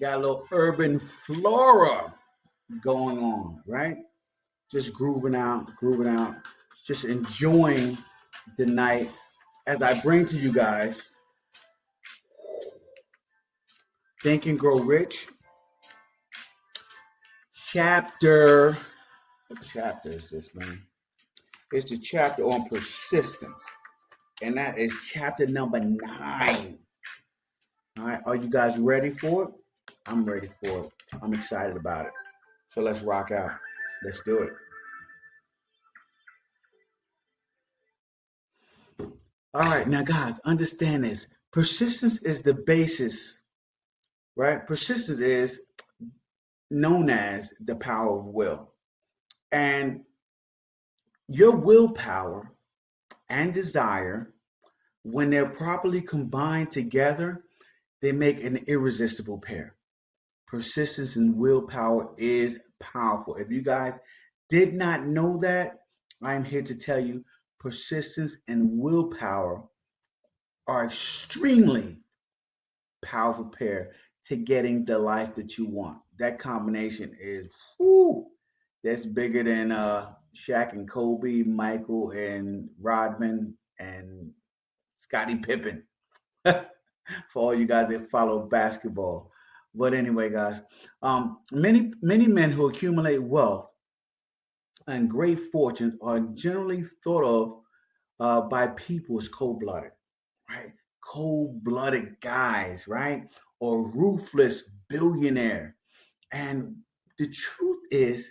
Got a little urban flora going on, right? Just grooving out, just enjoying the night as I bring to you guys Think and Grow Rich chapter. What chapter is this, man? It's the chapter on persistence, and that is chapter number 9. All right, are you guys ready for it? I'm ready for it. I'm excited about it. So let's rock out. Let's do it. All right, now guys, understand this. Persistence is the basis, right? Persistence is known as the power of will. And your willpower and desire, when they're properly combined together, they make an irresistible pair. Persistence and willpower is powerful. If you guys did not know that, I'm here to tell you persistence and willpower are extremely powerful pair to getting the life that you want. That combination is whoo, that's bigger than Shaq and Kobe, Michael and Rodman and Scottie Pippen. For all you guys that follow basketball. But anyway, guys, many men who accumulate wealth and great fortunes are generally thought of by people as cold-blooded, right? Cold-blooded guys, right? Or ruthless billionaire. And the truth is,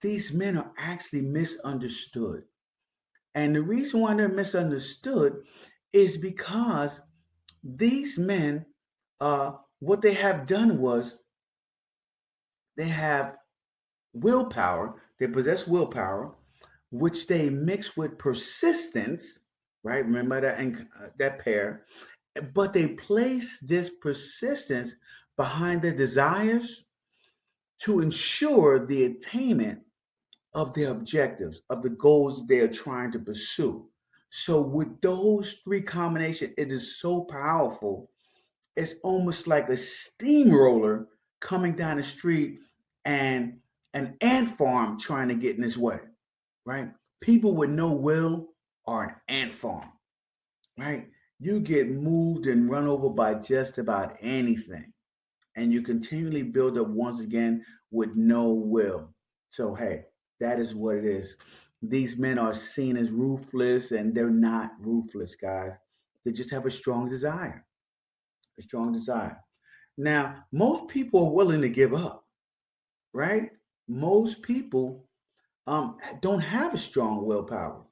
these men are actually misunderstood. And the reason why they're misunderstood is because these men, what they have done was they have willpower, they possess willpower, which they mix with persistence, right? Remember that that pair, but they place this persistence behind their desires to ensure the attainment of their objectives, of the goals they are trying to pursue. So with those three combinations, it is so powerful. It's almost like a steamroller coming down the street and an ant farm trying to get in his way, right? People with no will are an ant farm, right? You get moved and run over by just about anything, and you continually build up once again with no will. So, hey, that is what it is. These men are seen as ruthless, and they're not ruthless, guys. They just have a strong desire, a strong desire. Now, most people are willing to give up, right? Most people don't have a strong willpower.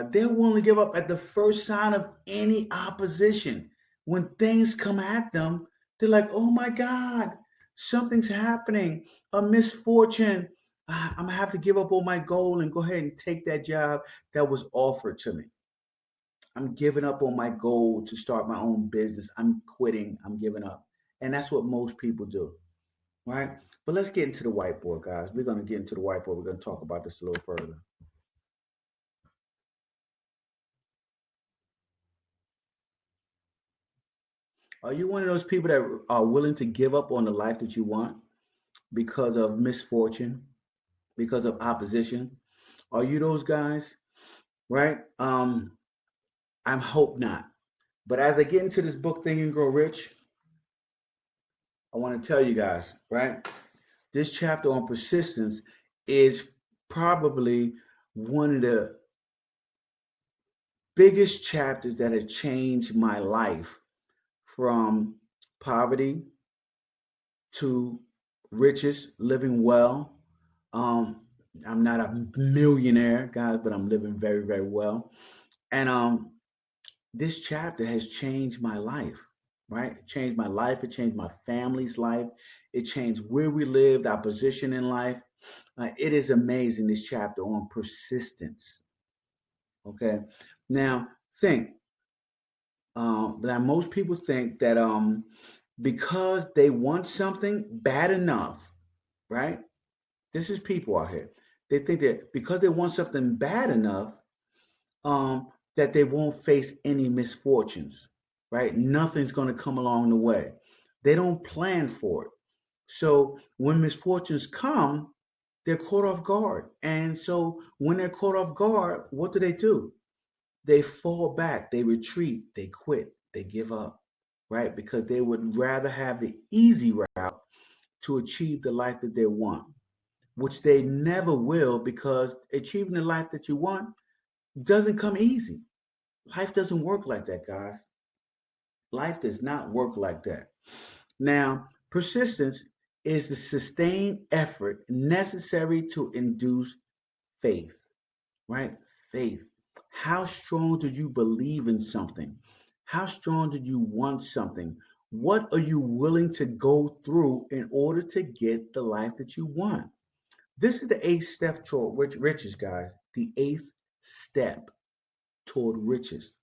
They're willing to give up at the first sign of any opposition. When things come at them, they're like, oh my God, something's happening, a misfortune. I'm gonna have to give up on my goal and go ahead and take that job that was offered to me. I'm giving up on my goal to start my own business. I'm quitting. I'm giving up. And that's what most people do, right? But let's get into the whiteboard, guys. We're going to get into the whiteboard. We're going to talk about this a little further. Are you one of those people that are willing to give up on the life that you want because of misfortune, because of opposition? Are you those guys? Right? I hope not. But as I get into this book, Think and Grow Rich, I want to tell you guys, right? This chapter on persistence is probably one of the biggest chapters that has changed my life from poverty to riches, living well. Um, I'm not a millionaire, guys, but I'm living very, very well. And this chapter has changed my life, right? It changed my life. It changed my family's life. It changed where we lived, our position in life. It is amazing, this chapter on persistence. Okay. Now, think, now most people think that because they want something bad enough, right? This is people out here. They think that because they want something bad enough, that they won't face any misfortunes, right? Nothing's going to come along the way. They don't plan for it. So when misfortunes come, they're caught off guard. And so when they're caught off guard, what do? They fall back, they retreat, they quit, they give up, right? Because they would rather have the easy route to achieve the life that they want, which they never will, because achieving the life that you want doesn't come easy. Life doesn't work like that, guys. Life does not work like that. Now, persistence is the sustained effort necessary to induce faith, right? Faith. How strong do you believe in something? How strong do you want something? What are you willing to go through in order to get the life that you want? This is the eighth step toward riches, guys. The eighth step toward riches.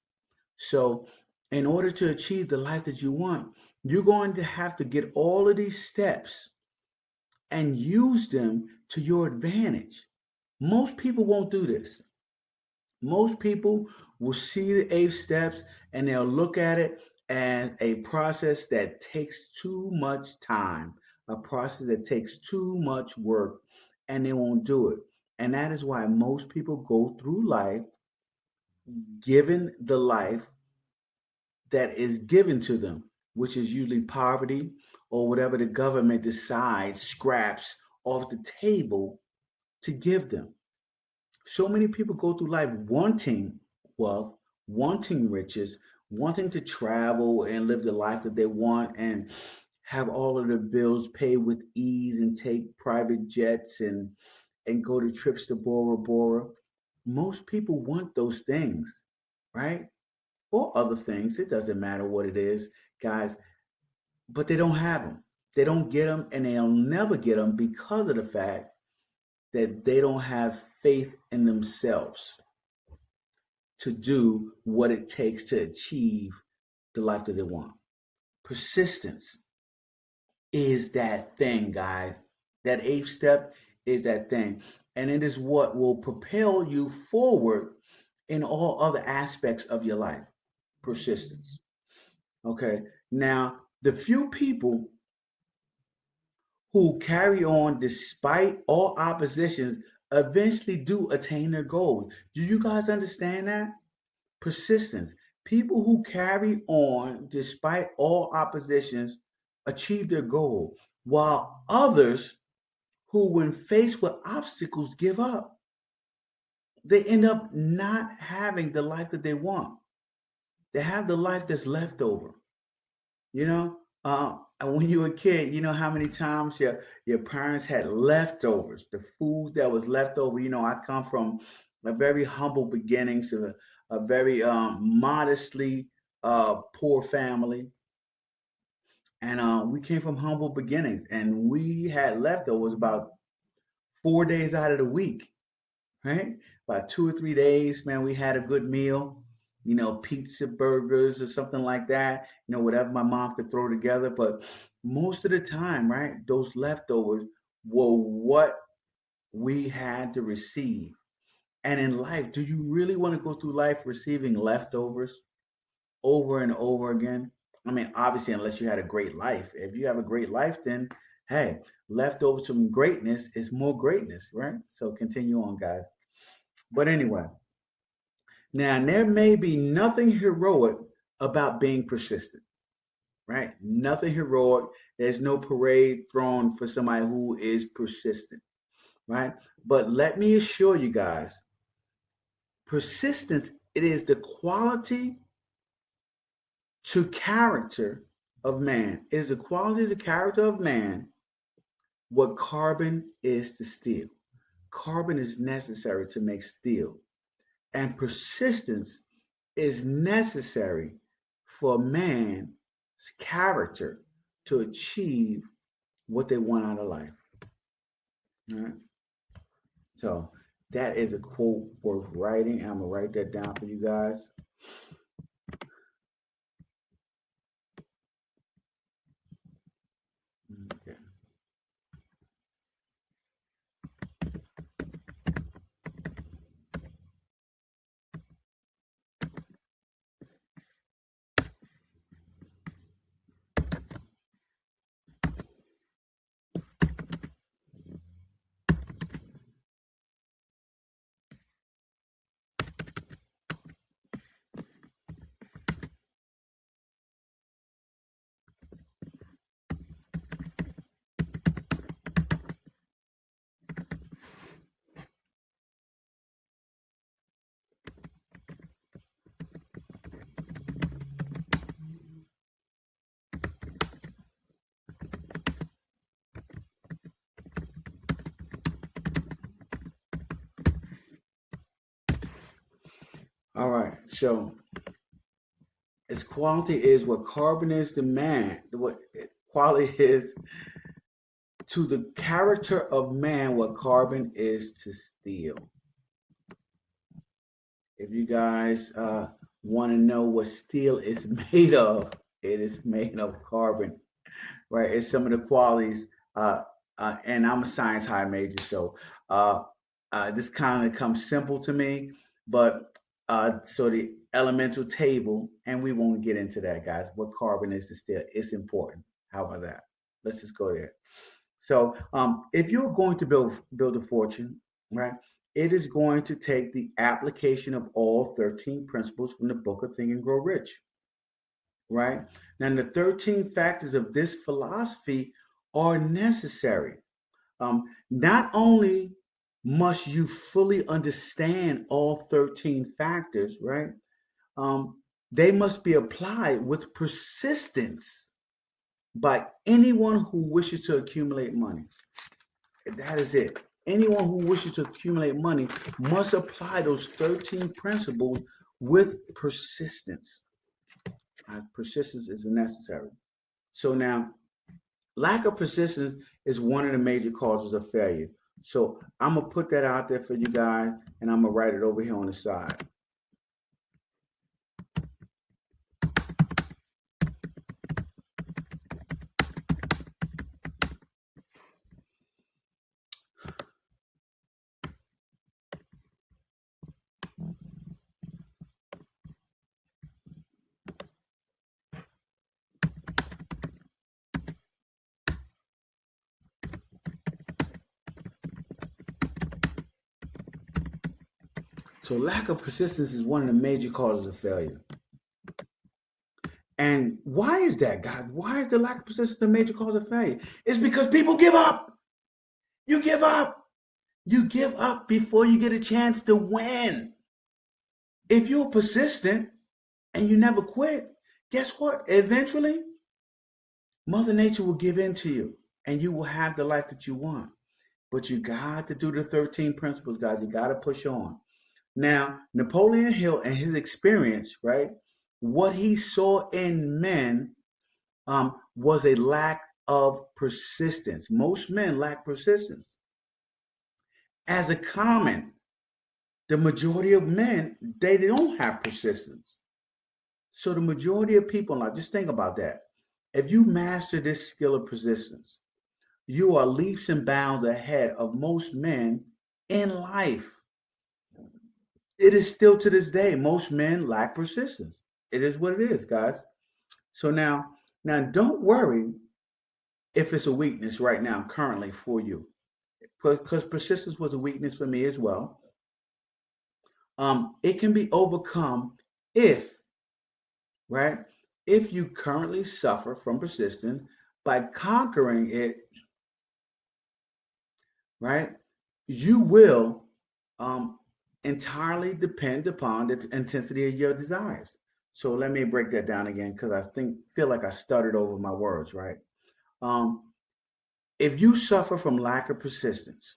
So, in order to achieve the life that you want, you're going to have to get all of these steps and use them to your advantage. Most people won't do this. Most people will see the eight steps and they'll look at it as a process that takes too much time, a process that takes too much work, and they won't do it. And that is why most people go through life given the life that is given to them, which is usually poverty or whatever the government decides scraps off the table to give them. So many people go through life wanting wealth, wanting riches, wanting to travel and live the life that they want and have all of their bills paid with ease and take private jets and go to trips to Bora Bora. Most people want those things, right? Or other things. It doesn't matter what it is, guys, but they don't have them. They don't get them, and they'll never get them because of the fact that they don't have faith in themselves to do what it takes to achieve the life that they want. Persistence is that thing, guys. That eighth step is that thing. And it is what will propel you forward in all other aspects of your life. Persistence. Okay. Now, the few people who carry on despite all oppositions eventually do attain their goals. Do you guys understand that? Persistence. People who carry on despite all oppositions achieve their goal, while others who, when faced with obstacles, give up. They end up not having the life that they want. They have the life that's left over. You know, and when you were a kid, you know how many times your parents had leftovers, the food that was left over. You know, I come from a very humble beginnings, a very modestly poor family, and we came from humble beginnings, and we had leftovers about 4 days out of the week, right? About 2 or 3 days, man, we had a good meal, you know, pizza, burgers, or something like that, you know, whatever my mom could throw together. But most of the time, right, those leftovers were what we had to receive. And in life, do you really want to go through life receiving leftovers over and over again? I mean, obviously, unless you had a great life. If you have a great life, then hey, leftovers from greatness is more greatness, right? So continue on, guys. But anyway, now, there may be nothing heroic about being persistent, right? Nothing heroic. There's no parade thrown for somebody who is persistent, right? But let me assure you guys, persistence, it is the quality to character of man. It is the quality to character of man what carbon is to steel. Carbon is necessary to make steel. And persistence is necessary for man's character to achieve what they want out of life. All right. So that is a quote worth writing. I'm gonna write that down for you guys. Okay. So its quality is what carbon is to man, what quality is to the character of man, what carbon is to steel. If you guys want to know what steel is made of, it is made of carbon, right? It's some of the qualities. And I'm a science high major, so uh, this kind of comes simple to me. But so the elemental table, and we won't get into that, guys. What carbon is to steel? It's important. How about that? Let's just go there. So, if you're going to build a fortune, right, it is going to take the application of all 13 principles from the book of Think and Grow Rich, right? Now, the 13 factors of this philosophy are necessary. Not only must you fully understand all 13 factors, right? They must be applied with persistence by anyone who wishes to accumulate money. That is it. Anyone who wishes to accumulate money must apply those 13 principles with persistence. Persistence is necessary. So now, lack of persistence is one of the major causes of failure. So I'm gonna put that out there for you guys, and I'm gonna write it over here on the side. So lack of persistence is one of the major causes of failure. And why is that, guys? Why is the lack of persistence the major cause of failure? It's because people give up. You give up. You give up before you get a chance to win. If you're persistent and you never quit, guess what? Eventually, Mother Nature will give in to you and you will have the life that you want. But you got to do the 13 principles, guys. You got to push on. Now, Napoleon Hill and his experience, right? What he saw in men was a lack of persistence. Most men lack persistence. As a common, the majority of men, they don't have persistence. So the majority of people, now just think about that. If you master this skill of persistence, you are leaps and bounds ahead of most men in life. It is still to this day, most men lack persistence. It is what it is, guys. So now don't worry if it's a weakness right now, currently for you, because persistence was a weakness for me as well. It can be overcome if, right, if you currently suffer from persistence by conquering it, right, you will um, entirely depend upon the intensity of your desires. So let me break that down again because I feel like I stuttered over my words, right? Um, if you suffer from lack of persistence,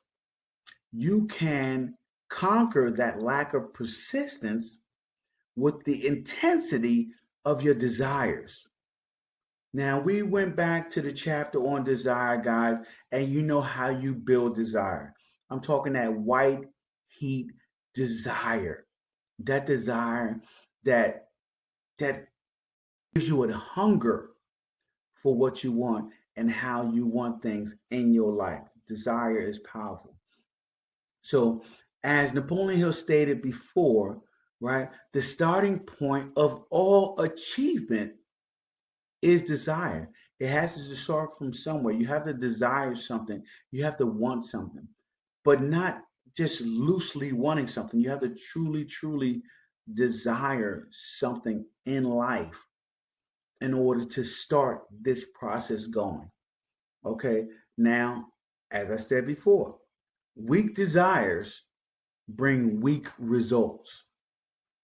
you can conquer that lack of persistence with the intensity of your desires. Now, we went back to the chapter on desire, guys, and you know how you build desire. I'm talking that white heat desire, that desire that that gives you a hunger for what you want and how you want things in your life. Desire is powerful. So, as Napoleon Hill stated before, right, the starting point of all achievement is desire. It has to start from somewhere. You have to desire something. You have to want something, but not just loosely wanting something. You have to truly, truly desire something in life in order to start this process going. Okay. Now, as I said before, weak desires bring weak results.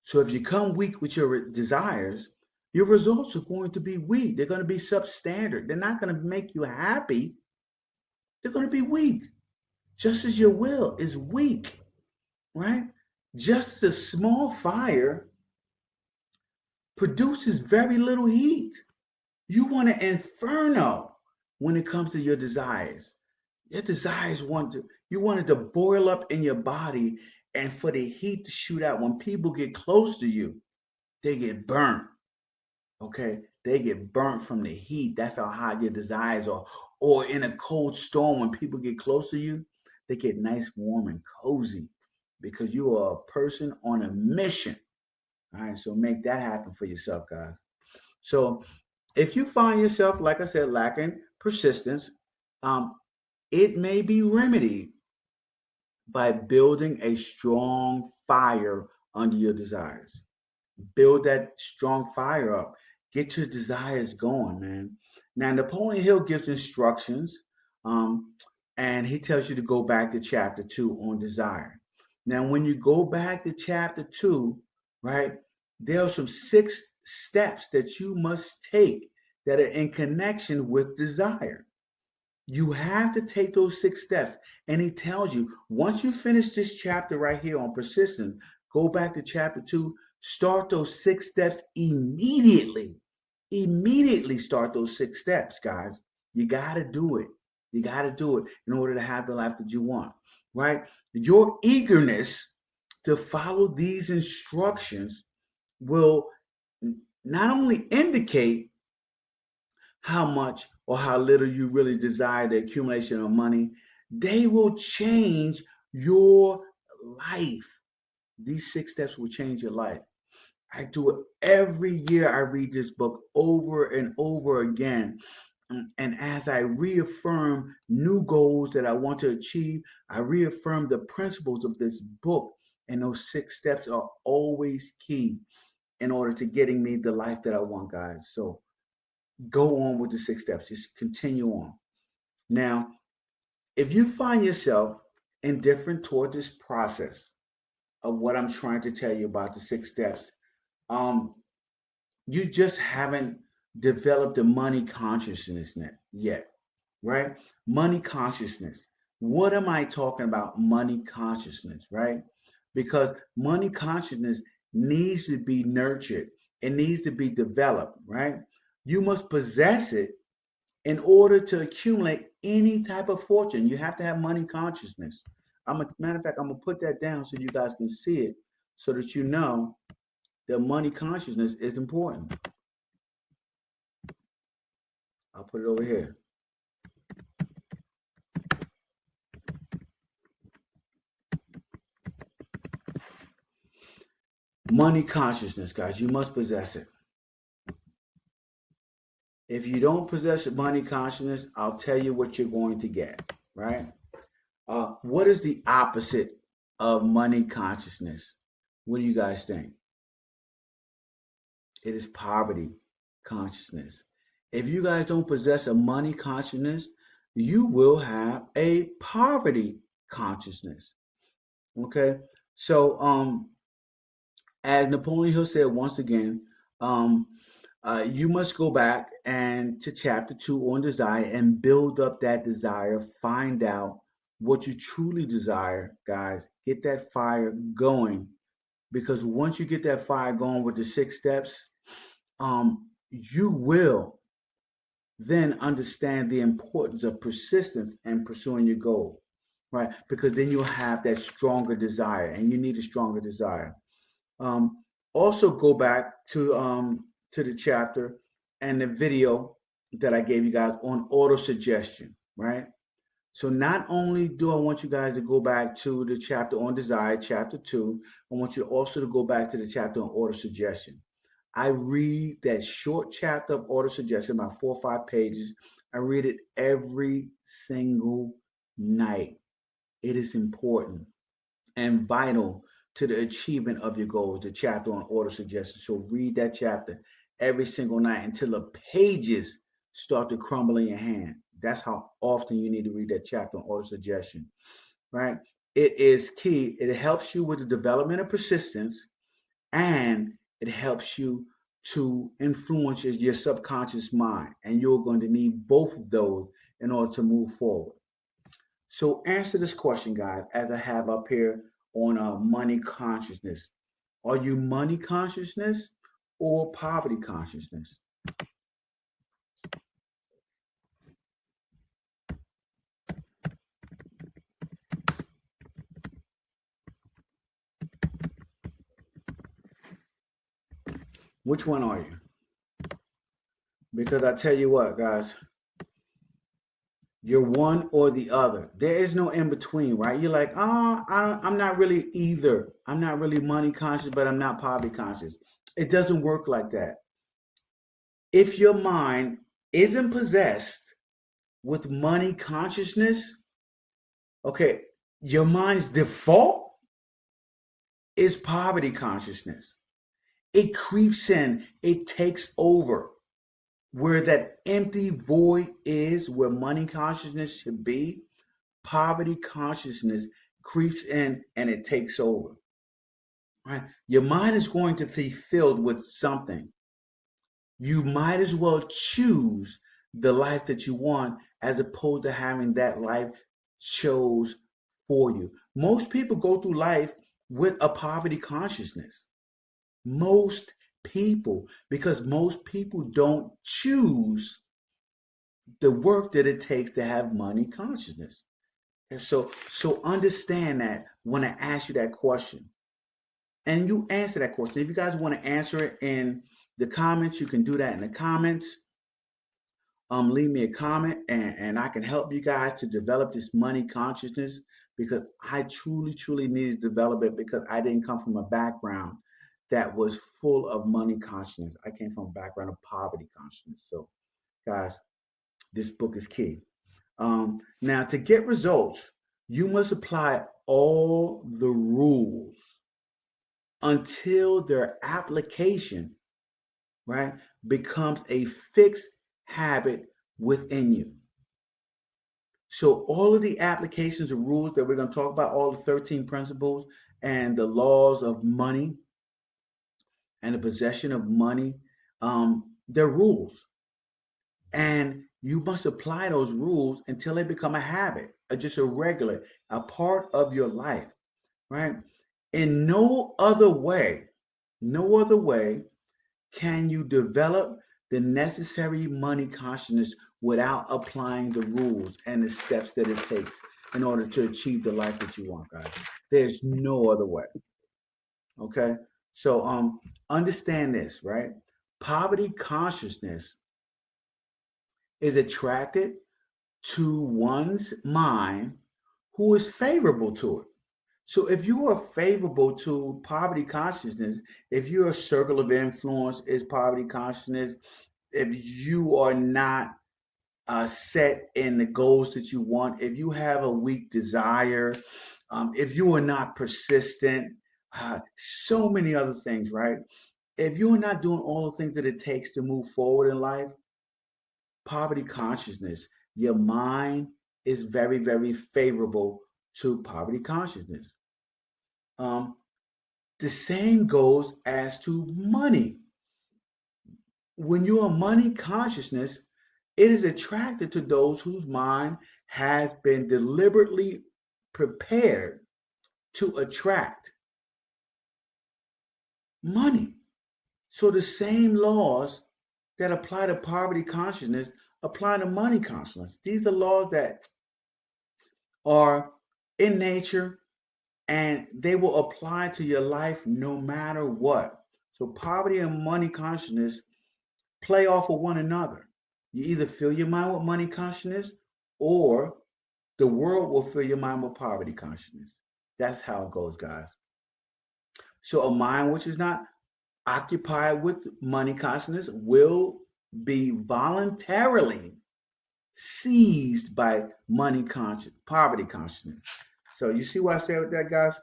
So if you come weak with your desires, your results are going to be weak. They're going to be substandard. They're not going to make you happy. They're going to be weak. Just as your will is weak, right? Just as a small fire produces very little heat. You want an inferno when it comes to your desires. Your desires you want it to boil up in your body and for the heat to shoot out. When people get close to you, they get burnt. Okay, they get burnt from the heat. That's how hot your desires are. Or in a cold storm, when people get close to you, they get nice, warm, and cozy because you are a person on a mission. All right, so make that happen for yourself, guys. So if you find yourself, like I said, lacking persistence, um, it may be remedied by building a strong fire under your desires. Build that strong fire up. Get your desires going, man. Now, Napoleon Hill gives instructions, um, and he tells you to go back to chapter 2 on desire. Now, when you go back to chapter 2, right, there are some 6 steps that you must take that are in connection with desire. You have to take those 6 steps. And he tells you, once you finish this chapter right here on persistence, go back to chapter 2, start those 6 steps immediately. Immediately start those 6 steps, guys. You got to do it. You got to do it in order to have the life that you want, right? Your eagerness to follow these instructions will not only indicate how much or how little you really desire the accumulation of money, they will change your life. These 6 steps will change your life. I do it every year. I read this book over and over again. And as I reaffirm new goals that I want to achieve, I reaffirm the principles of this book. And those 6 steps are always key in order to getting me the life that I want, guys. So go on with the 6 steps. Just continue on. Now, if you find yourself indifferent toward this process of what I'm trying to tell you about the 6 steps, um, you just haven't developed the money consciousness yet, right? Money consciousness. What am I talking about? Money consciousness, right? Because money consciousness needs to be nurtured. It needs to be developed, right? You must possess it in order to accumulate any type of fortune. You have to have money consciousness. Matter of fact, I'm gonna put that down so you guys can see it, so that you know that money consciousness is important. I'll put it over here. Money consciousness, guys, you must possess it. If you don't possess money consciousness, I'll tell you what you're going to get, right? What is the opposite of money consciousness? What do you guys think? It is poverty consciousness. If you guys don't possess a money consciousness, you will have a poverty consciousness. Okay? So as Napoleon Hill said once again, um, you must go back and to chapter 2 on desire and build up that desire. Find out what you truly desire, guys. Get that fire going, because once you get that fire going with the 6 steps, you will then understand the importance of persistence and pursuing your goal, right? Because then you'll have that stronger desire, and you need a stronger desire. Also, go back to the chapter and the video that I gave you guys on auto suggestion, right? So not only do I want you guys to go back to the chapter on desire, chapter 2, I want you also to go back to the chapter on auto suggestion. I read that short chapter of auto suggestion, about 4 or 5 pages. I read it every single night. It is important and vital to the achievement of your goals, the chapter on auto suggestion. So read that chapter every single night until the pages start to crumble in your hand. That's how often you need to read that chapter on auto suggestion, right? It is key. It helps you with the development of persistence, and it helps you to influence your subconscious mind. And you're going to need both of those in order to move forward. So answer this question, guys, as I have up here on money consciousness. Are you money consciousness, or poverty consciousness? Which one are you? Because I tell you what, guys, you're one or the other. There is no in between, right? You're like, oh, I'm not really either. I'm not really money conscious, but I'm not poverty conscious. It doesn't work like that. If your mind isn't possessed with money consciousness, okay, your mind's default is poverty consciousness. It creeps in, it takes over. Where that empty void is, where money consciousness should be, poverty consciousness creeps in and it takes over. Right? Your mind is going to be filled with something. You might as well choose the life that you want as opposed to having that life chose for you. Most people go through life with a poverty consciousness. Most people, because most people don't choose the work that it takes to have money consciousness. And so understand that when I ask you that question. And you answer that question. If you guys want to answer it in the comments, you can do that in the comments. Leave me a comment and I can help you guys to develop this money consciousness because I truly need to develop it because I didn't come from a background that was full of money consciousness. I came from a background of poverty consciousness. So guys, this book is key. Now to get results, you must apply all the rules until their application, right, becomes a fixed habit within you. So all of the applications of rules that we're going to talk about, all the 13 principles and the laws of money and the possession of money, they're rules. And you must apply those rules until they become a habit, just a regular, a part of your life, right? In no other way can you develop the necessary money consciousness without applying the rules and the steps that it takes in order to achieve the life that you want, guys. There's no other way. Okay? So understand this, right? Poverty consciousness is attracted to one's mind who is favorable to it. So if you are favorable to poverty consciousness, if your circle of influence is poverty consciousness, if you are not set in the goals that you want, if you have a weak desire, if you are not persistent, so many other things, right? If you are not doing all the things that it takes to move forward in life, poverty consciousness, your mind is very favorable to poverty consciousness. Um, the same goes as to money. When you are money consciousness, it is attracted to those whose mind has been deliberately prepared to attract money. So the same laws that apply to poverty consciousness apply to money consciousness. These are laws that are in nature and they will apply to your life no matter what. So poverty and money consciousness play off of one another. You either fill your mind with money consciousness or the world will fill your mind with poverty consciousness. That's how it goes, guys. So a mind which is not occupied with money consciousness will be voluntarily seized by money conscious, poverty consciousness. So you see what I said with that, guys?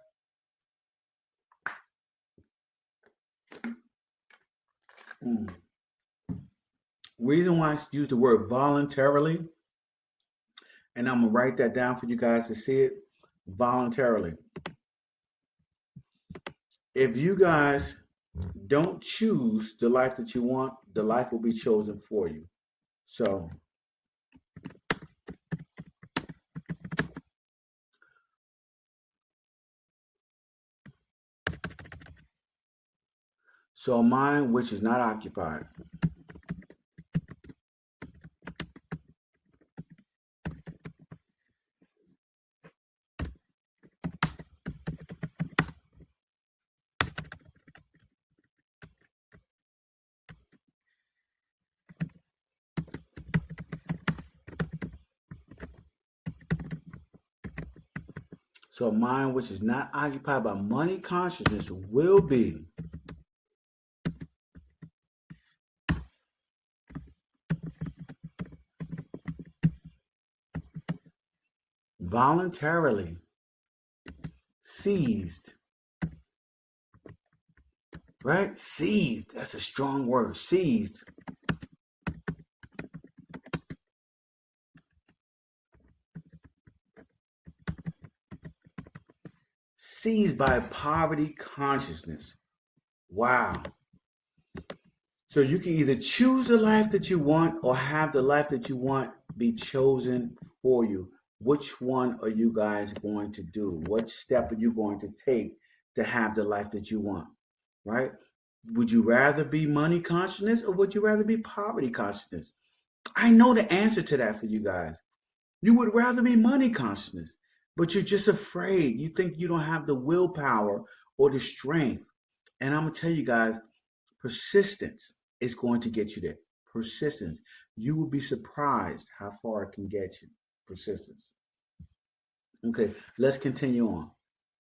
Mm. Reason why I use the word voluntarily, and I'm gonna write that down for you guys to see it voluntarily. If you guys don't choose the life that you want, the life will be chosen for you. So, So a mind which is not occupied. So a mind which is not occupied by money consciousness will be voluntarily seized, right? Seized. That's a strong word. Seized. Seized by poverty consciousness. Wow. So you can either choose the life that you want or have the life that you want be chosen for you. Which one are you guys going to do? What step are you going to take to have the life that you want? Right? Would you rather be money consciousness or would you rather be poverty consciousness? I know the answer to that for you guys. You would rather be money consciousness, but you're just afraid. You think you don't have the willpower or the strength. And I'm going to tell you guys, persistence is going to get you there. Persistence. You will be surprised how far it can get you. Persistence. Okay, let's continue on.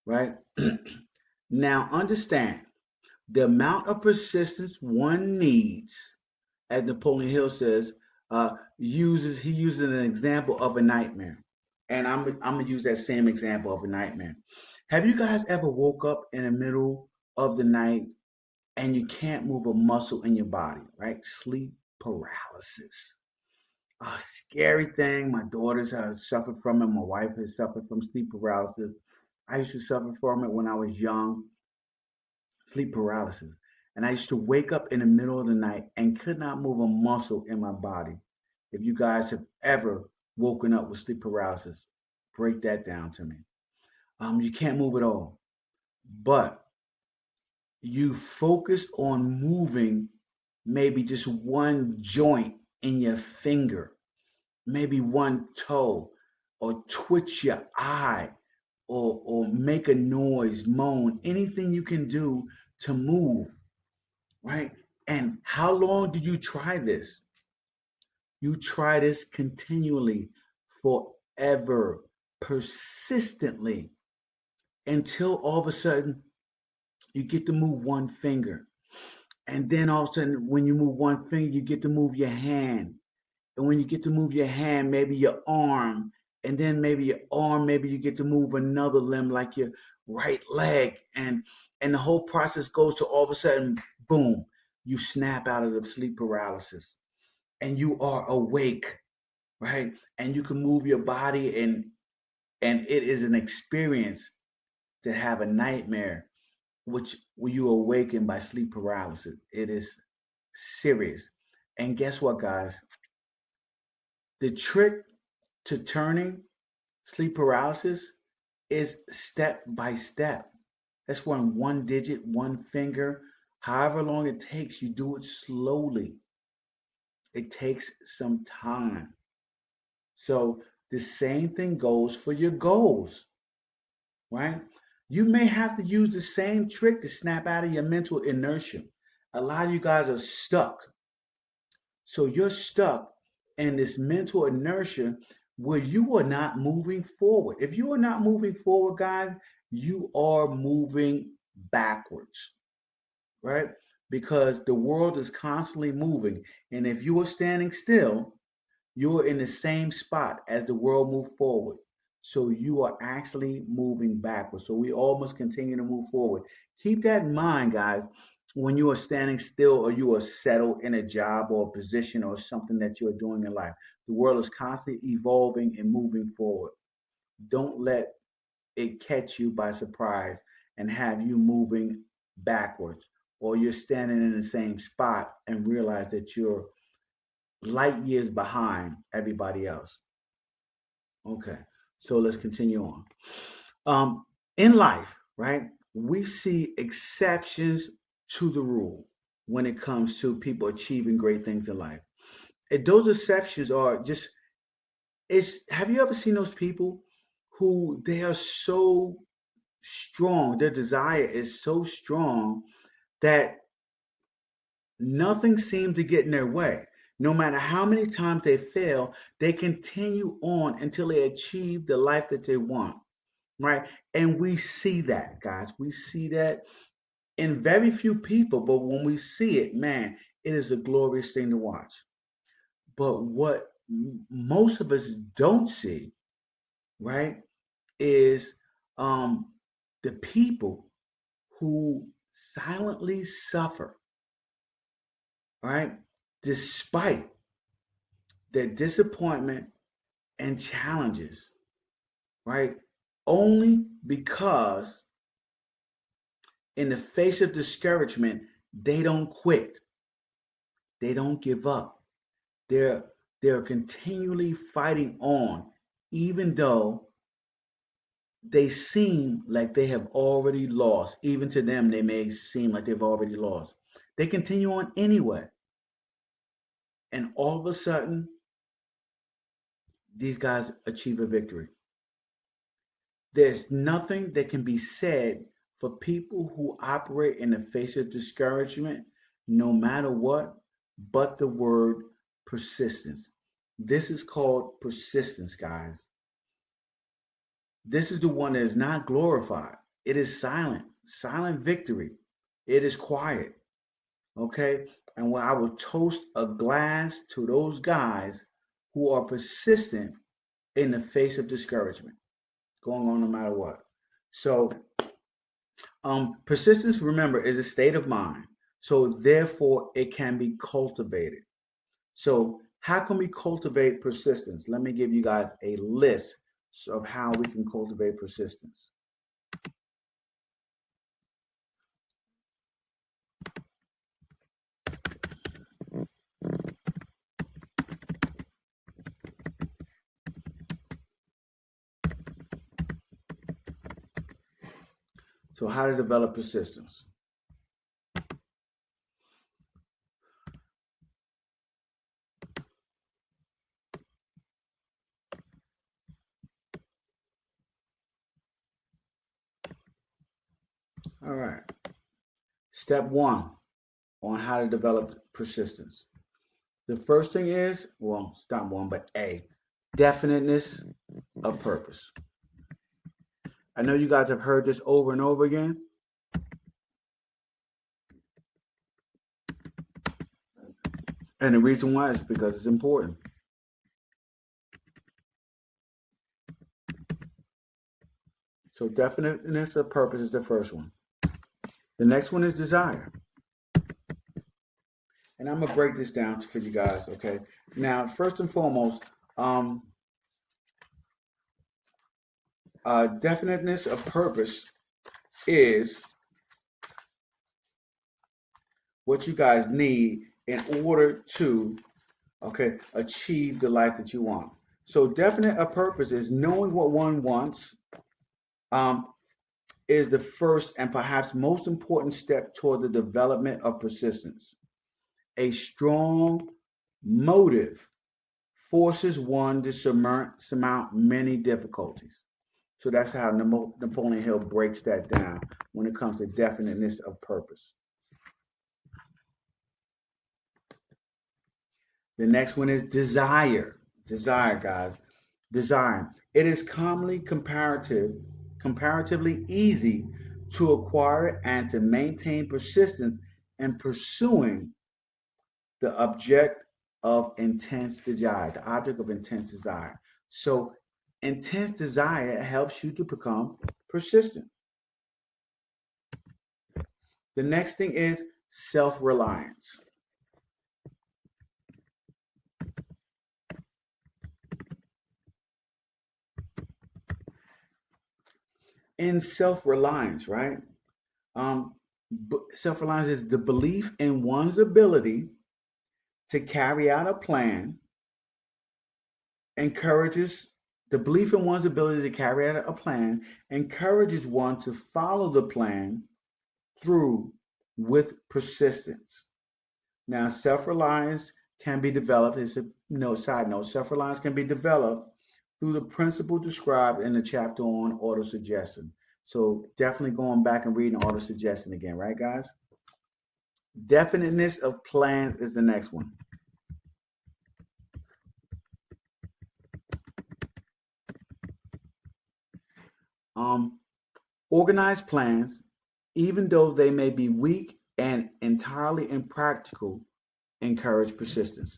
Right? Now, understand the amount of persistence one needs, as Napoleon Hill says, he uses an example of a nightmare. And I'm gonna use that same example of a nightmare. Have you guys ever woke up in the middle of the night and you can't move a muscle in your body, right? Sleep paralysis. A scary thing. My daughters have suffered from it. My wife has suffered from sleep paralysis. I used to suffer from it when I was young, sleep paralysis. And I used to wake up in the middle of the night and could not move a muscle in my body. If you guys have ever woken up with sleep paralysis, break that down to me. You can't move at all, but you focus on moving maybe just one joint in your finger, maybe one toe, or twitch your eye, or make a noise, moan, anything you can do to move, right? And how long did you try this? You try this continually, forever, persistently, until all of a sudden you get to move one finger. And then all of a sudden, when you move one finger, you get to move your hand. And when you get to move your hand, maybe your arm. And then maybe your arm, maybe you get to move another limb like your right leg. And the whole process goes to all of a sudden, boom, you snap out of the sleep paralysis and you are awake, right? And you can move your body and it is an experience to have a nightmare which when you awaken by sleep paralysis. It is serious. And guess what, guys? The trick to turning sleep paralysis is step by step. That's one digit, one finger, however long it takes, you do it slowly. It takes some time. So the same thing goes for your goals, right? You may have to use the same trick to snap out of your mental inertia. A lot of you guys are stuck. So you're stuck in this mental inertia where you are not moving forward. If you are not moving forward, guys, you are moving backwards, right? Because the world is constantly moving. And if you are standing still, you're in the same spot as the world moves forward. So you are actually moving backwards. So we all must continue to move forward. Keep that in mind, guys, when you are standing still or you are settled in a job or a position or something that you're doing in life. The world is constantly evolving and moving forward. Don't let it catch you by surprise and have you moving backwards or you're standing in the same spot and realize that you're light years behind everybody else. Okay, so let's continue on. In life, right, we see exceptions to the rule. when it comes to people achieving great things in life. And those exceptions are just, it's, have you ever seen those people who they are so strong, their desire is so strong that nothing seems to get in their way. No matter how many times they fail, they continue on until they achieve the life that they want, right? And we see that, guys. We see that in very few people, but when we see it, man, it is a glorious thing to watch. But what most of us don't see, right, is um, the people who silently suffer, right, despite their disappointment and challenges, right, only because in the face of discouragement, they don't quit, they don't give up. They're they're continually fighting on, even though they seem like they have already lost. Even to them, they may seem like they've already lost. They continue on anyway. And all of a sudden, these guys achieve a victory. There's nothing that can be said for people who operate in the face of discouragement, no matter what, but the word persistence. This is called persistence, guys. This is the one that is not glorified. It is silent, silent victory. It is quiet. Okay. And when I will toast a glass to those guys who are persistent in the face of discouragement, going on no matter what. So, persistence, remember, is a state of mind. So, therefore, it can be cultivated. So, how can we cultivate persistence? Let me give you guys a list of how we can cultivate persistence. So, how to develop persistence? All right. Step one on how to develop persistence. The first thing is, well, it's not one, but A, definiteness of purpose. I know you guys have heard this over and over again. And the reason why is because it's important. So, definiteness of purpose is the first one. The next one is desire. And I'm going to break this down for you guys, okay? Now, first and foremost, um, definiteness of purpose is what you guys need in order to, okay, achieve the life that you want. So definite of purpose is knowing what one wants, um, is the first and perhaps most important step toward the development of persistence. A strong motive forces one to surmount many difficulties. So that's how Napoleon Hill breaks that down when it comes to definiteness of purpose. The next one is desire. Desire, guys. Desire. It is commonly comparatively easy to acquire and to maintain persistence in pursuing the object of intense desire, the object of intense desire. So, intense desire helps you to become persistent. The next thing is self reliance. In self reliance, right? Um, Self reliance is the belief in one's ability to carry out a plan, encourages the belief in one's ability to carry out a plan, encourages one to follow the plan through with persistence. Now, self-reliance can be developed. It's a side note. Self-reliance can be developed through the principle described in the chapter on auto-suggestion. So definitely going back and reading auto-suggestion again, right, guys? Definiteness of plans is the next one. Um, Organized plans, even though they may be weak and entirely impractical, encourage persistence.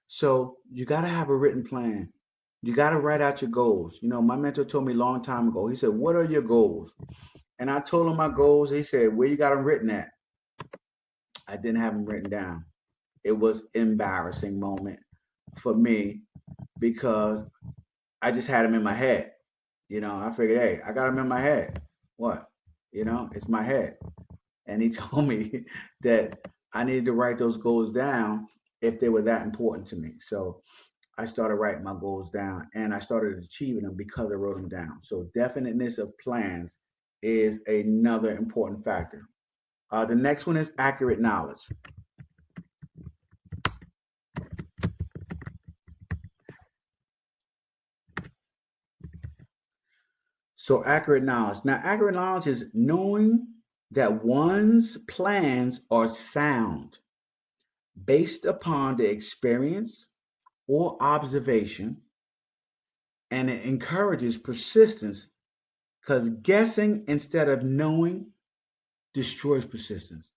So you got to have a written plan. You got to write out your goals. My mentor told me a long time ago. He said, "What are your goals?" And I told him my goals. He said, "Where you got them written at?" I didn't have them written down. It was embarrassing moment for me because I just had them in my head. I figured, hey, I got them in my head. What? It's my head. And he told me that I needed to write those goals down if they were that important to me. So I started writing my goals down and I started achieving them because I wrote them down. So definiteness of plans is another important factor. The next one is accurate knowledge. So accurate knowledge. Now, accurate knowledge is knowing that one's plans are sound based upon the experience or observation, and it encourages persistence because guessing instead of knowing destroys persistence.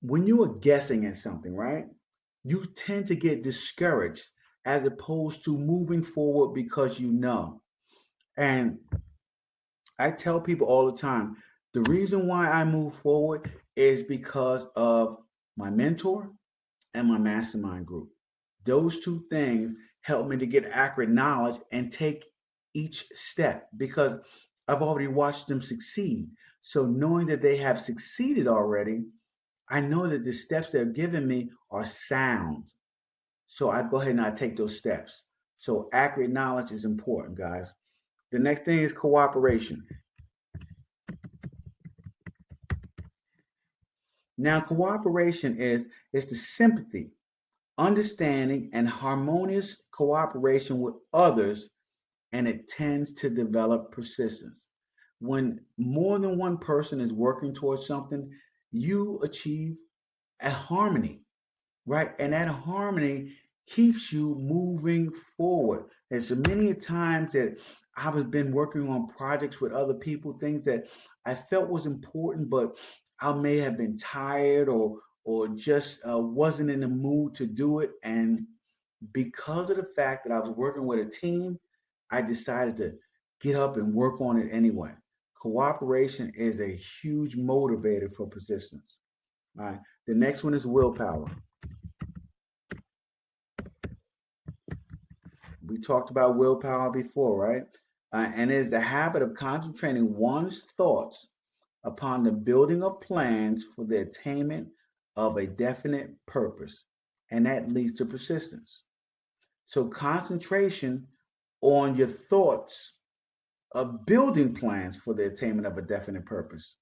When you are guessing at something, right, you tend to get discouraged as opposed to moving forward because you know. And I tell people all the time the reason why I move forward is because of my mentor and my mastermind group. Those two things help me to get accurate knowledge and take each step because I've already watched them succeed. So knowing that they have succeeded already, I know that the steps they're giving me are sound. So I go ahead and I take those steps. So accurate knowledge is important, guys. The next thing is cooperation. Now, cooperation is the sympathy, understanding, and harmonious cooperation with others, and it tends to develop persistence. When more than one person is working towards something, you achieve a harmony, right? And that harmony keeps you moving forward. There's so many times that I've been working on projects with other people, things that I felt was important, but I may have been tired or just wasn't in the mood to do it. And because of the fact that I was working with a team, I decided to get up and work on it anyway. Cooperation is a huge motivator for persistence. All right. The next one is willpower. We talked about willpower before, right? And it is the habit of concentrating one's thoughts upon the building of plans for the attainment of a definite purpose. And that leads to persistence. So, concentration on your thoughts of building plans for the attainment of a definite purpose,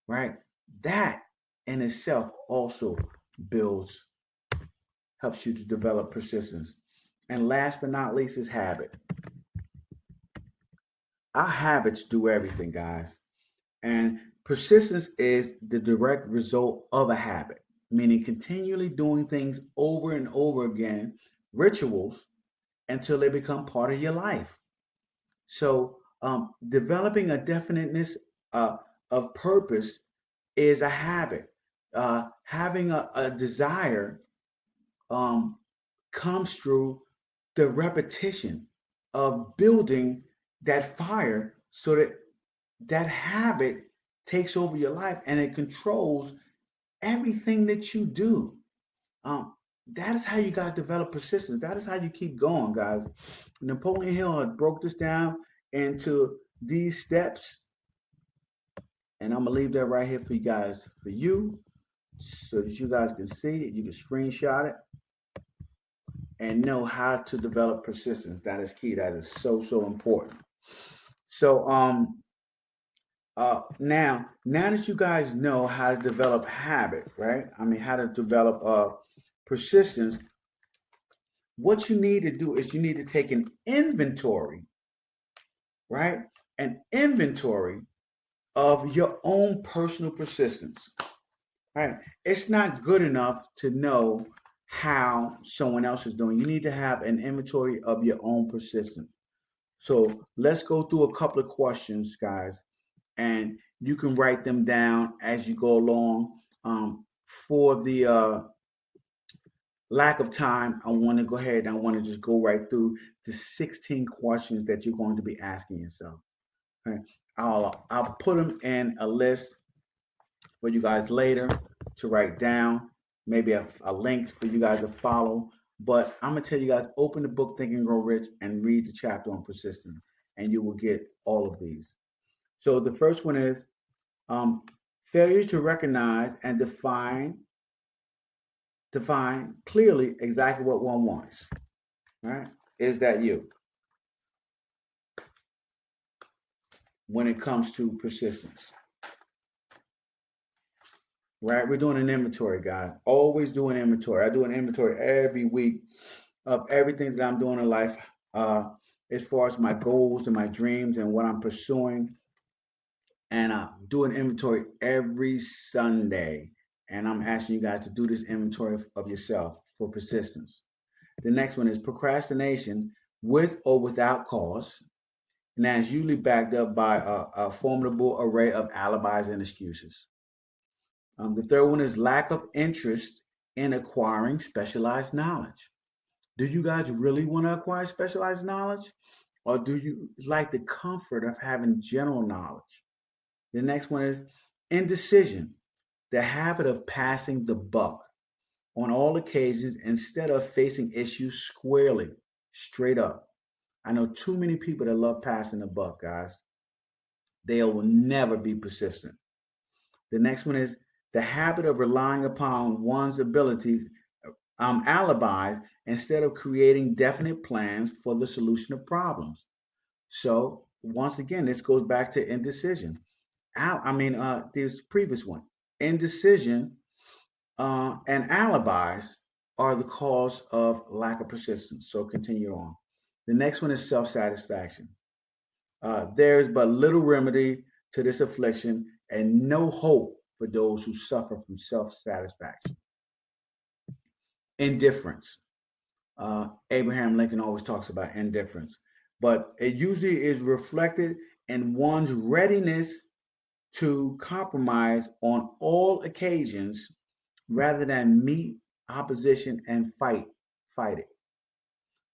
right? That in itself also builds, helps you to develop persistence. And last but not least is habit. Our habits do everything, guys. And persistence is the direct result of a habit, meaning continually doing things over and over again, rituals, until they become part of your life. So, developing a definiteness of purpose is a habit. Having a desire um, comes through the repetition of building that fire so that that habit takes over your life and it controls everything that you do. Um, that is how you guys develop persistence. That is how you keep going, guys. Napoleon Hill had broke this down into these steps, and I'm gonna leave that right here for you guys, for you, so that you guys can see it. You can screenshot it and know how to develop persistence. That is key. That is so important. So now that you guys know how to develop habit, right? I mean, how to develop persistence, what you need to do is you need to take an inventory, right? An inventory of your own personal persistence, right? It's not good enough to know how someone else is doing. You need to have an inventory of your own persistence. So let's go through a couple of questions, guys, and you can write them down as you go along. For the lack of time, I want to go ahead and I want to just go right through the 16 questions that you're going to be asking yourself. Okay? I'll put them in a list for you guys later to write down, maybe a link for you guys to follow. But I'm gonna tell you guys, open the book Think and Grow Rich and read the chapter on persistence, and you will get all of these. So the first one is um, failure to recognize and define clearly exactly what one wants. Right? Is that you when it comes to persistence? Right? We're doing an inventory, guys. Always do an inventory. I do an inventory every week of everything that I'm doing in life, uh, as far as my goals and my dreams and what I'm pursuing. And I do an inventory every Sunday. And I'm asking you guys to do this inventory of yourself for persistence. The next one is procrastination with or without cause. And that is usually backed up by a formidable array of alibis and excuses. The third one is lack of interest in acquiring specialized knowledge. Do you guys really want to acquire specialized knowledge? Or do you like the comfort of having general knowledge? The next one is indecision, the habit of passing the buck on all occasions instead of facing issues squarely, straight up. I know too many people that love passing the buck, guys. They will never be persistent. The next one is the habit of relying upon one's abilities, alibis, instead of creating definite plans for the solution of problems. So once again, this goes back to indecision. This previous one, indecision and alibis are the cause of lack of persistence. So continue on. The next one is self-satisfaction. There is but little remedy to this affliction and no hope for those who suffer from self-satisfaction. Indifference. Abraham Lincoln always talks about indifference, but it usually is reflected in one's readiness to compromise on all occasions rather than meet opposition and fight it.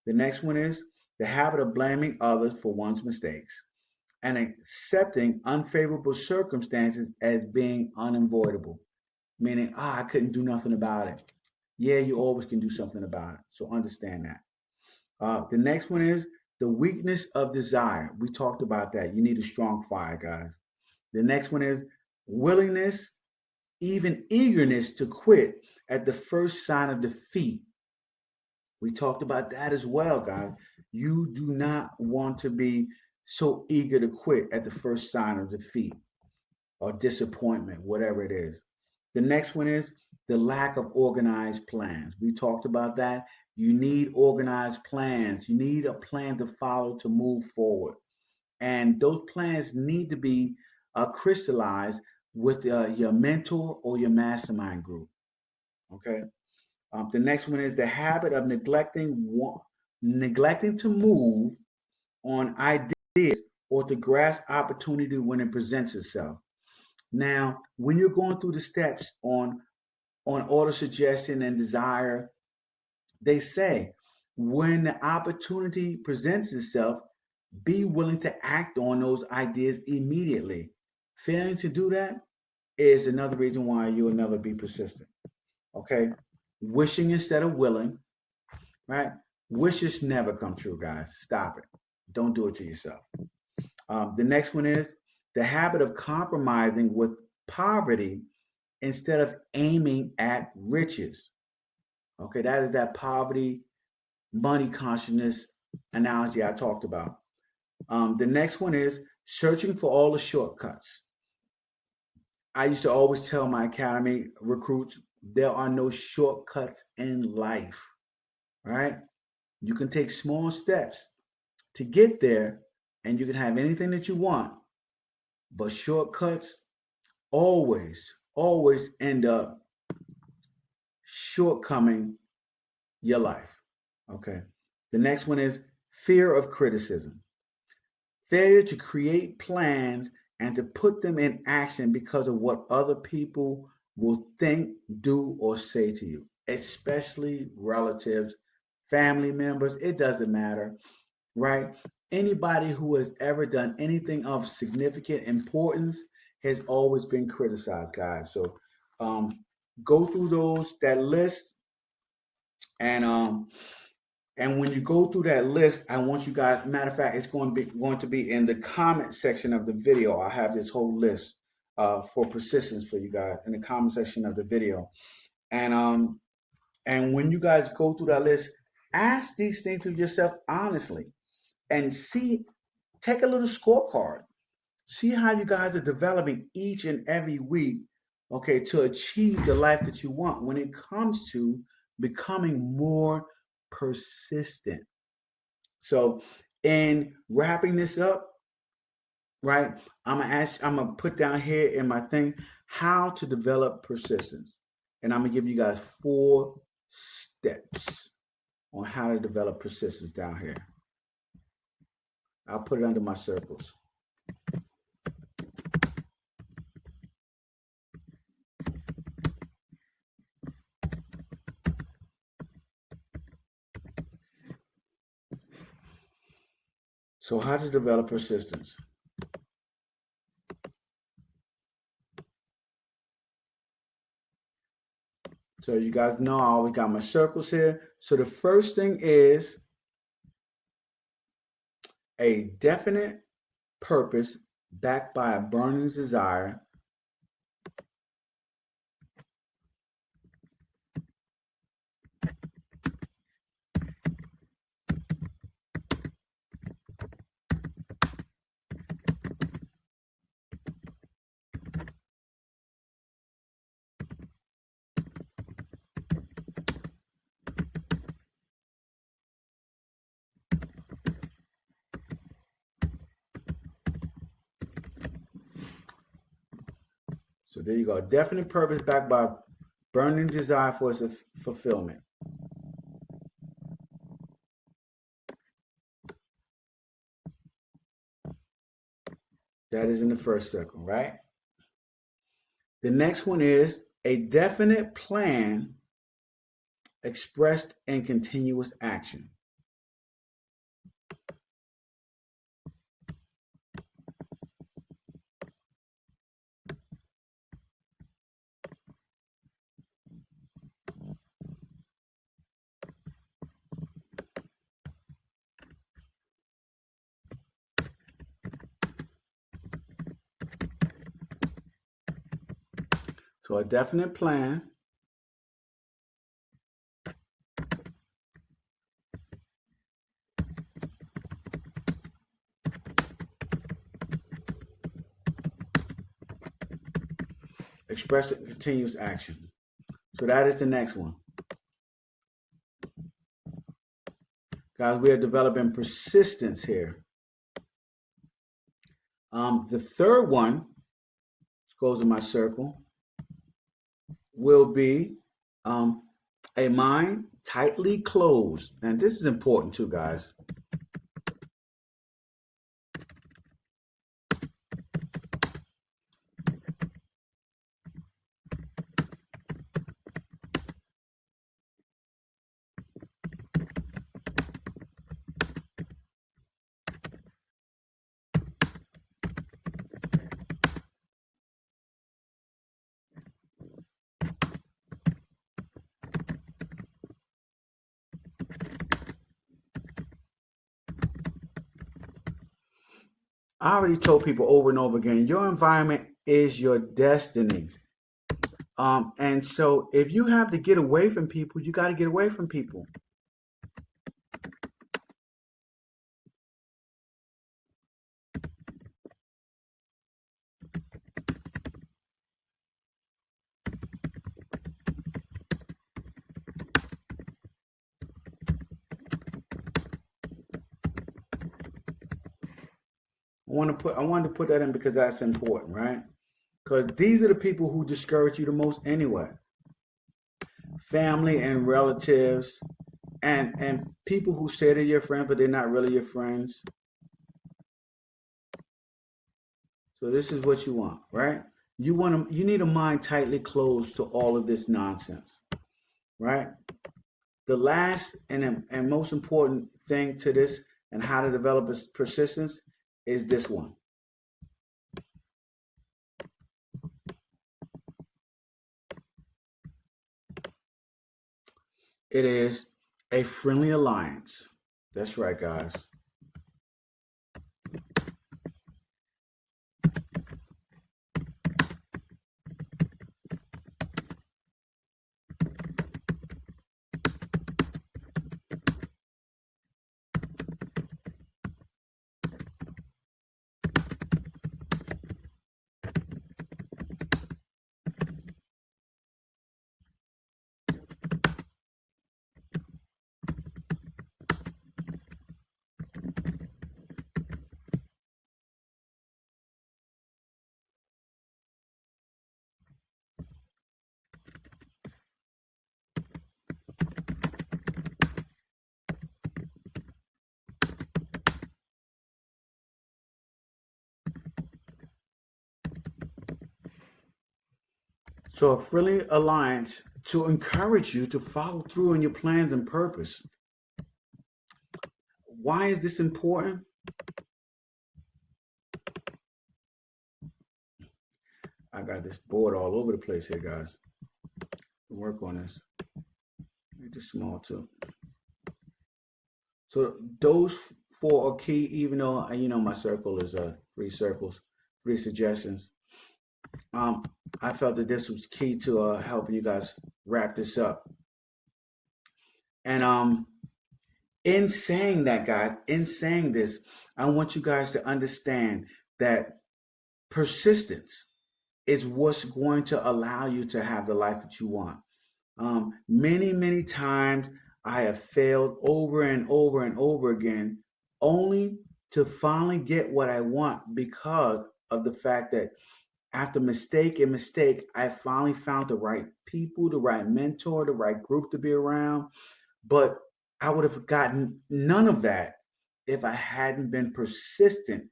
The next one is the habit of blaming others for one's mistakes and accepting unfavorable circumstances as being unavoidable, meaning, I couldn't do nothing about it. Yeah, you always can do something about it. So understand that. The next one is the weakness of desire. We talked about that. You need a strong fire, guys. The next one is willingness, even eagerness to quit at the first sign of defeat. We talked about that as well, guys. You do not want to be so eager to quit at the first sign of defeat or disappointment, whatever it is. The next one is the lack of organized plans. We talked about that. You need organized plans. You need a plan to follow to move forward. And those plans need to be crystallized with your mentor or your mastermind group. Okay. The next one is the habit of neglecting to move on ideas or to grasp opportunity when it presents itself. Now, when you're going through the steps on order suggestion and desire, they say when the opportunity presents itself, be willing to act on those ideas immediately. Failing to do that is another reason why you will never be persistent. Okay? Wishing instead of willing, right? Wishes never come true, guys. Stop it. Don't do it to yourself. The next one is the habit of compromising with poverty instead of aiming at riches. Okay, that is that poverty, money consciousness analogy I talked about. The next one is searching for all the shortcuts. I used to always tell my academy recruits, There are no shortcuts in life, right? You can take small steps to get there and you can have anything that you want, but shortcuts always end up shortcoming your life. Okay. The next one is fear of criticism. Failure to create plans and to put them in action because of what other people will think, do, or say to you, especially relatives, family members. It doesn't matter, right? Anybody who has ever done anything of significant importance has always been criticized, guys. So um, go through that list, and when you go through that list, I want you guys. Matter of fact, it's going to be in the comment section of the video. I have this whole list for persistence for you guys in the comment section of the video, and when you guys go through that list, ask these things to yourself honestly, and see. Take a little scorecard. See how you guys are developing each and every week, okay, to achieve the life that you want when it comes to becoming more persistent. So, in wrapping this up, right, I'm gonna put down here in my thing how to develop persistence. And I'm gonna give you guys 4 steps on how to develop persistence down here. I'll put it under my circles. So, how to develop persistence? So you guys know I always got my circles here. So the first thing is a definite purpose backed by a burning desire. So there you go. A definite purpose backed by burning desire for its fulfillment. That is in the first circle, right? The next one is a definite plan expressed in continuous action. So a definite plan expressed in continuous action. So that is the next one. Guys, we are developing persistence here. The third one, which goes in my circle, will be um, a mind tightly closed. And this is important too, guys. I already told people over and over again, your environment is your destiny. And so if you have to get away from people, you got to get away from people. wanted to put that in because that's important, right? Because these are the people who discourage you the most anyway. Family and relatives, and people who say they're your friend but they're not really your friends. So this is what you want, right? You need a mind tightly closed to all of this nonsense, right? The last and most important thing to this and how to develop persistence is this one. It is a friendly alliance. That's right, guys. So a friendly alliance to encourage you to follow through on your plans and purpose. Why is this important? I got this board all over the place here, guys. Work on this. Make this small too. So those four are key, even though my circle is three circles, three suggestions. Um, I felt that this was key to helping you guys wrap this up. And in saying that, guys, in saying this, I want you guys to understand that persistence is what's going to allow you to have the life that you want. Many times I have failed over and over and over again, only to finally get what I want because of the fact that after mistake and mistake, I finally found the right people, the right mentor, the right group to be around. But I would have gotten none of that if I hadn't been persistent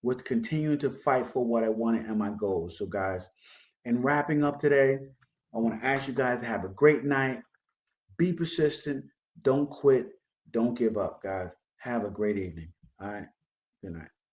with continuing to fight for what I wanted and my goals. So, guys, in wrapping up today, I want to ask you guys to have a great night. Be persistent. Don't quit. Don't give up, guys. Have a great evening. All right. Good night.